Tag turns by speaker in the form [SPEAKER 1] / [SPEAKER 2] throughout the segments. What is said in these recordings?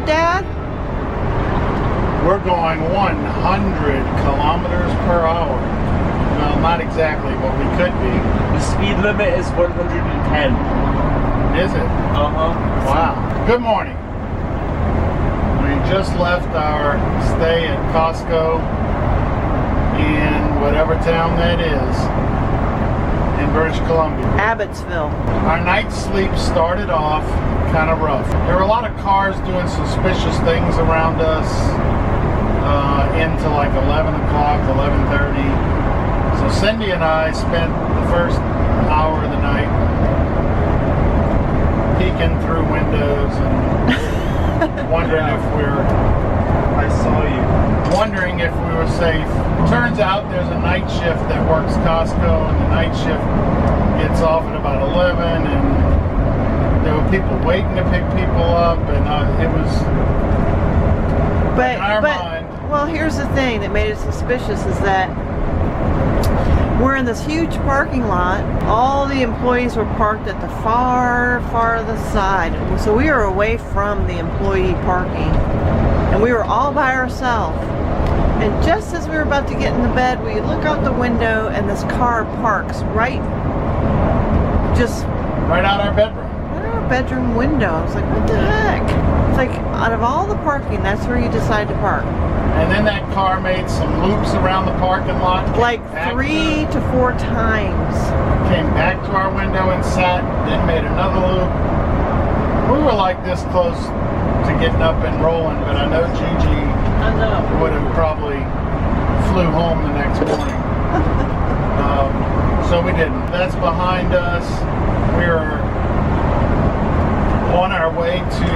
[SPEAKER 1] Dad?
[SPEAKER 2] We're going 100 kilometers per hour. Well, not exactly, but we could be.
[SPEAKER 3] The speed limit is 110.
[SPEAKER 2] Is it?
[SPEAKER 3] Uh-huh.
[SPEAKER 2] Wow. Good morning. We just left our stay at Costco in whatever town that is in British Columbia.
[SPEAKER 1] Abbotsville.
[SPEAKER 2] Our night's sleep started off kind of rough. There were a lot of cars doing suspicious things around us into like 11 o'clock, 11:30. So Cindy and I spent the first hour of the night peeking through windows and wondering if
[SPEAKER 3] I saw you.
[SPEAKER 2] wondering if we were safe. Turns out there's a night shift that works Costco, and the night shift gets off at about 11, and there were people waiting to pick people up, and it was in our mind.
[SPEAKER 1] Well, here's the thing that made it suspicious is that we're in this huge parking lot. All the employees were parked at the farthest side. So we were away from the employee parking. And we were all by ourselves. And just as we were about to get in the bed, we look out the window and this car parks right
[SPEAKER 2] out our bedroom.
[SPEAKER 1] Right out our bedroom window. I was like, what the heck? It's like, out of all the parking, that's where you decide to park.
[SPEAKER 2] And then that car made some loops around the parking lot.
[SPEAKER 1] Like 3 to 4 times.
[SPEAKER 2] Came back to our window and sat, then made another loop. We were like this close to getting up and rolling, but I know Gigi would have probably flew home the next morning. So we didn't. That's behind us. We're on our way to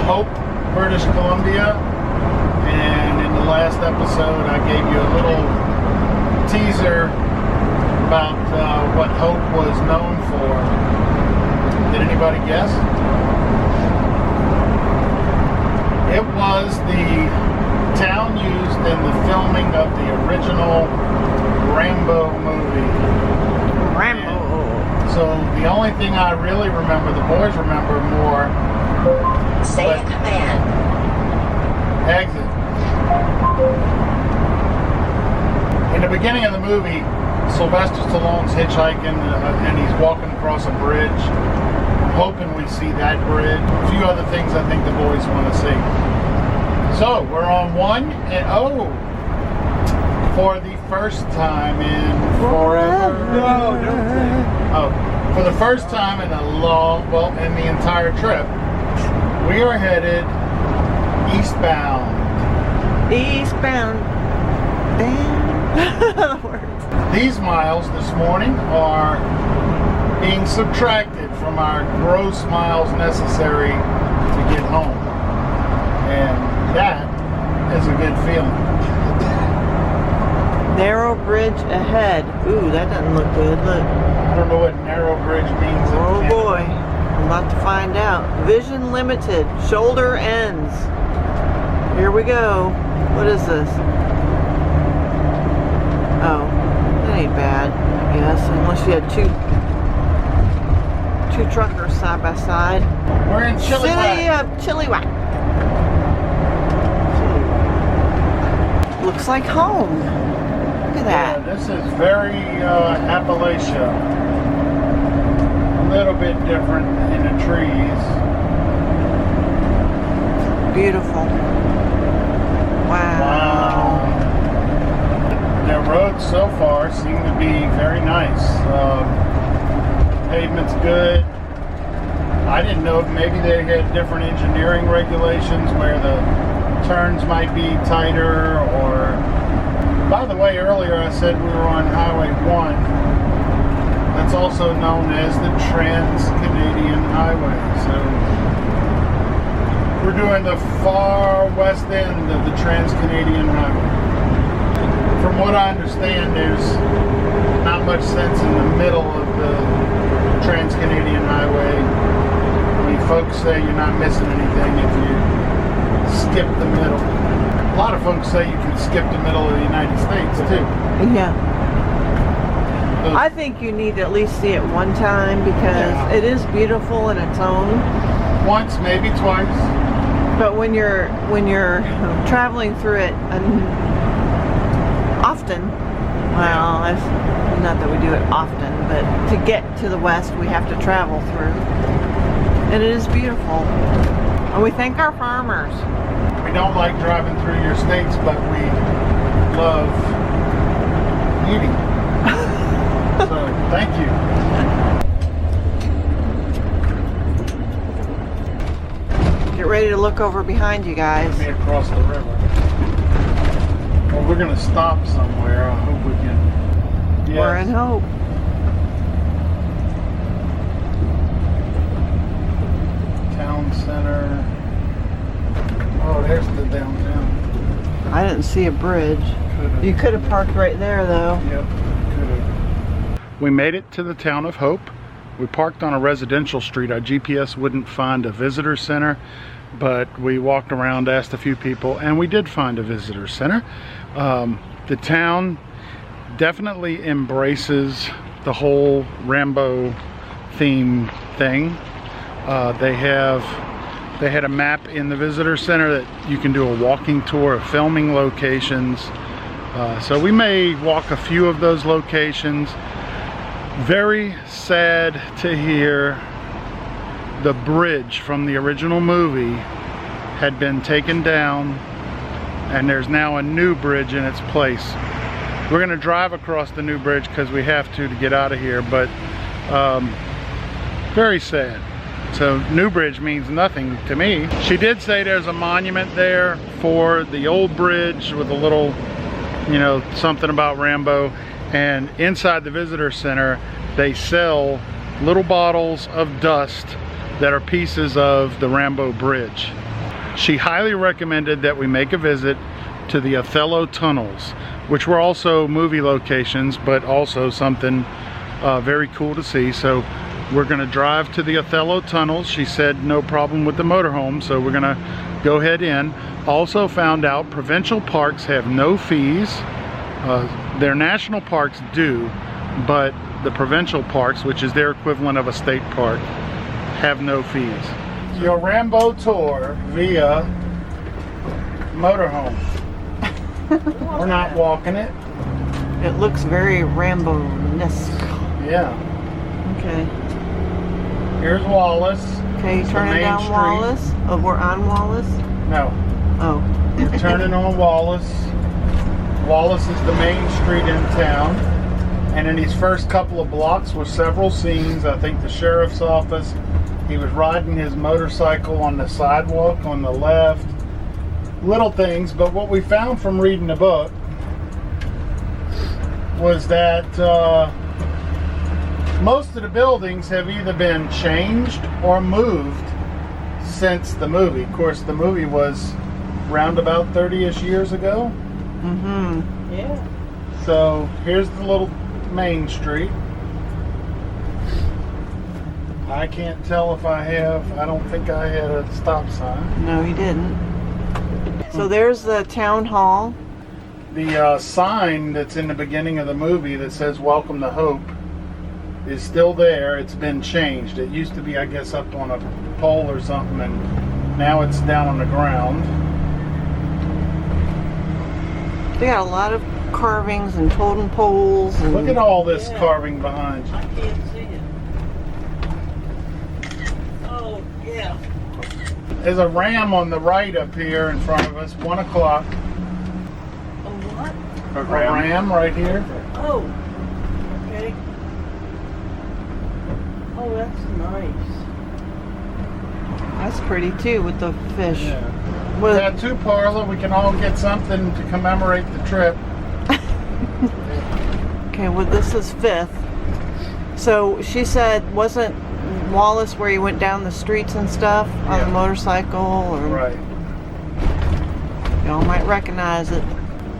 [SPEAKER 2] Hope, British Columbia. And in the last episode, I gave you a little teaser about what Hope was known for. Did anybody guess? It was the town used in the filming of the original Rambo movie.
[SPEAKER 1] Rambo.
[SPEAKER 2] And so the only thing I really remember, the boys remember more.
[SPEAKER 4] Say a command.
[SPEAKER 2] Exit. In the beginning of the movie, Sylvester Stallone's hitchhiking and he's walking across a bridge. I'm hoping we see that bridge. A few other things I think the boys want to see. So we're on 1 and for the first time in forever.
[SPEAKER 3] No, don't say.
[SPEAKER 2] Oh, for the first time in in the entire trip, we are headed eastbound.
[SPEAKER 1] Eastbound.
[SPEAKER 2] These miles this morning are being subtracted from our gross miles necessary to get home. And that is a good feeling.
[SPEAKER 1] Narrow bridge ahead. Ooh, that doesn't look good. Look.
[SPEAKER 2] I don't know what narrow bridge means.
[SPEAKER 1] Oh boy. I'm about to find out. Vision limited. Shoulder ends. Here we go. What is this? Oh, that ain't bad, I guess. Unless you had two truckers side by side.
[SPEAKER 2] We're in
[SPEAKER 1] Chilliwack. Looks like home. Look at that.
[SPEAKER 2] This is very Appalachia. A little bit different in the trees.
[SPEAKER 1] Beautiful. Wow.
[SPEAKER 2] The roads so far seem to be very nice. Pavement's good. I didn't know if maybe they had different engineering regulations where the turns might be tighter or... By the way, earlier I said we were on Highway 1. That's also known as the Trans-Canadian Highway. So we're doing the far west end of the Trans-Canadian Highway. From what I understand, there's not much sense in the middle of the Trans-Canadian Highway. I mean, folks say you're not missing anything if you skip the middle. A lot of folks say you can skip the middle of the United States, too.
[SPEAKER 1] Yeah. I think you need to at least see it one time because it is beautiful in its own.
[SPEAKER 2] Once, maybe twice.
[SPEAKER 1] But when you're traveling through it often, well, not that we do it often, but to get to the west we have to travel through. And it is beautiful. And we thank our farmers.
[SPEAKER 2] We don't like driving through your states, but we love eating. So, thank you.
[SPEAKER 1] Get ready to look over behind you guys.
[SPEAKER 2] Me across the river. Well, we're going to stop somewhere. I hope we can. Yes.
[SPEAKER 1] We're in hope.
[SPEAKER 2] Town center. Oh, there's the downtown.
[SPEAKER 1] I didn't see a bridge. You could have parked right there though.
[SPEAKER 2] Yep, could have. We made it to the town of Hope. We parked on a residential street. Our GPS wouldn't find a visitor center, but we walked around, asked a few people, and we did find a visitor center. The town definitely embraces the whole Rambo theme thing. They had a map in the visitor center that you can do a walking tour of filming locations. So we may walk a few of those locations. Very sad to hear the bridge from the original movie had been taken down and there's now a new bridge in its place. We're gonna drive across the new bridge because we have to get out of here, but very sad. So new bridge means nothing to me. She did say there's a monument there for the old bridge with a little, you know, something about Rambo. And inside the visitor center, they sell little bottles of dust that are pieces of the Rambo Bridge. She highly recommended that we make a visit to the Othello tunnels, which were also movie locations, but also something very cool to see. So we're gonna drive to the Othello tunnels. She said no problem with the motorhome, so we're gonna go ahead in. Also found out provincial parks have no fees. Their national parks do, but the provincial parks, which is their equivalent of a state park, have no fees. Your Rambo tour via motorhome. We're not walking it.
[SPEAKER 1] It looks very Rambo-esque.
[SPEAKER 2] Yeah.
[SPEAKER 1] Okay.
[SPEAKER 2] Here's Wallace.
[SPEAKER 1] Okay,
[SPEAKER 2] It's the
[SPEAKER 1] turning
[SPEAKER 2] main
[SPEAKER 1] down
[SPEAKER 2] street.
[SPEAKER 1] Wallace. Oh, we're on Wallace?
[SPEAKER 2] No.
[SPEAKER 1] Oh.
[SPEAKER 2] We're turning on Wallace. Wallace is the main street in town. And in these first couple of blocks were several scenes. I think the sheriff's office. He was riding his motorcycle on the sidewalk on the left. Little things, but what we found from reading the book was that most of the buildings have either been changed or moved since the movie. Of course, the movie was round about 30-ish years ago.
[SPEAKER 1] Mm-hmm.
[SPEAKER 3] Yeah.
[SPEAKER 2] So here's the little main street. I can't tell if I don't think I had a stop sign.
[SPEAKER 1] No, you didn't. So there's the town hall.
[SPEAKER 2] The sign that's in the beginning of the movie that says "Welcome to Hope" is still there. It's been changed. It used to be, I guess, up on a pole or something, and now it's down on the ground.
[SPEAKER 1] They got a lot of carvings and totem poles. And
[SPEAKER 2] Look at all this carving behind you.
[SPEAKER 1] I can't see it. Oh, yeah.
[SPEAKER 2] There's a ram on the right up here in front of us, 1 o'clock.
[SPEAKER 1] A what?
[SPEAKER 2] A ram right here.
[SPEAKER 1] Oh, okay. Oh, that's nice. That's pretty too with the fish.
[SPEAKER 2] Yeah.
[SPEAKER 1] Well,
[SPEAKER 2] Tattoo parlor, we can all get something to commemorate the trip.
[SPEAKER 1] okay, well this is 5th. So she said, wasn't Wallace where you went down the streets and stuff on the motorcycle? Or
[SPEAKER 2] Right.
[SPEAKER 1] y'all might recognize it.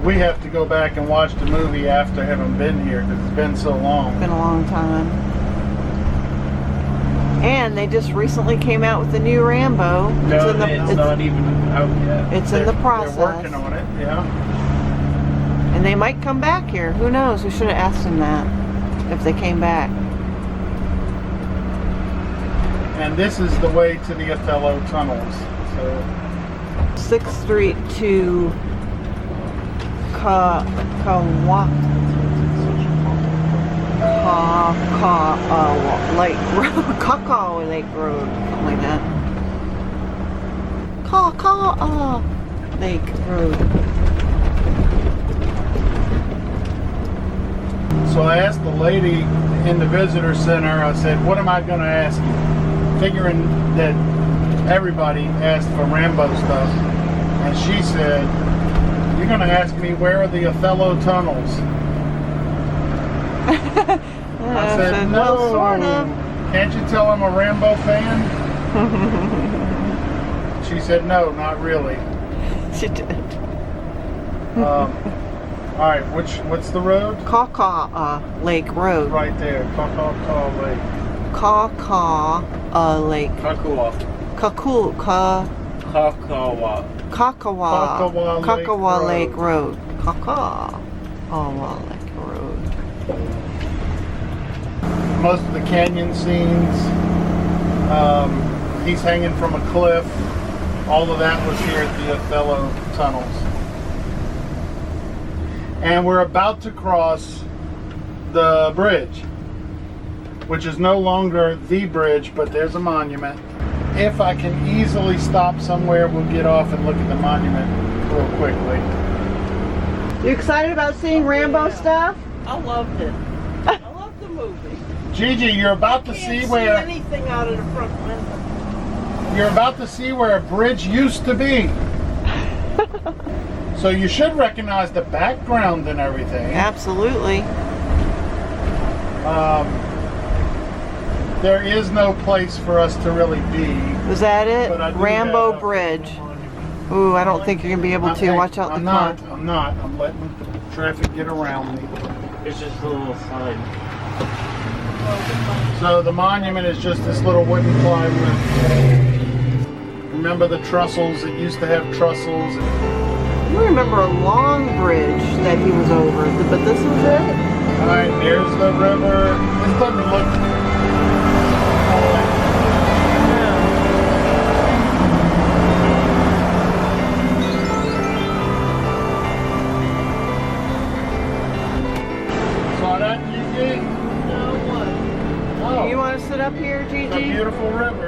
[SPEAKER 2] We have to go back and watch the movie after having been here because it's been so long.
[SPEAKER 1] It's been a long time. And they just recently came out with the new Rambo.
[SPEAKER 3] No, it's not even out yet.
[SPEAKER 1] It's in the process.
[SPEAKER 2] They're working on it, yeah.
[SPEAKER 1] And they might come back here. Who knows? We should have asked them that if they came back.
[SPEAKER 2] And this is the way to the Othello tunnels. So
[SPEAKER 1] 6th Street to Lake Road, Cacao Lake Road, something like that. Cacao Lake Road.
[SPEAKER 2] So I asked the lady in the visitor center, I said, what am I going to ask you? Figuring that everybody asked for Rambo stuff. And she said, you're going to ask me where are the Othello tunnels? I said, no,
[SPEAKER 1] well, sort of.
[SPEAKER 2] Can't you tell I'm a Rambo fan? She said, no, not really.
[SPEAKER 1] She did.
[SPEAKER 2] All right, what's the road?
[SPEAKER 1] Cacao Lake Road.
[SPEAKER 2] Right there, Cacao Lake.
[SPEAKER 1] Cacao Lake.
[SPEAKER 3] Kakua.
[SPEAKER 1] Cacao Lake Road. Cacao Lake Road.
[SPEAKER 2] Most of the canyon scenes, he's hanging from a cliff. All of that was here at the Othello tunnels. And we're about to cross the bridge, which is no longer the bridge, but there's a monument. If I can easily stop somewhere, we'll get off and look at the monument real quickly.
[SPEAKER 1] You excited about seeing Rambo stuff?
[SPEAKER 5] I loved it. I loved the movie.
[SPEAKER 2] Gigi, you're about to see
[SPEAKER 5] Can't
[SPEAKER 2] where
[SPEAKER 5] see anything out of the front window.
[SPEAKER 2] you're about to see where a bridge used to be. So you should recognize the background and everything.
[SPEAKER 1] Absolutely.
[SPEAKER 2] There is no place for us to really be.
[SPEAKER 1] Was that it?
[SPEAKER 2] But I do
[SPEAKER 1] Rambo
[SPEAKER 2] have-
[SPEAKER 1] Bridge. Ooh, I don't think you're gonna be able to. Watch out the car.
[SPEAKER 2] I'm not. I'm letting the traffic get around me.
[SPEAKER 3] It's just a little sign.
[SPEAKER 2] So the monument is just this little wooden plywood. Remember the trussels? It used to have trussels.
[SPEAKER 1] You remember a long bridge that he was over, but this was it?
[SPEAKER 2] All right, there's the river. This doesn't look. Saw that, Gigi?
[SPEAKER 5] No, what?
[SPEAKER 2] Oh,
[SPEAKER 1] You want to sit up here,
[SPEAKER 2] it's a
[SPEAKER 1] Gigi?
[SPEAKER 2] beautiful river.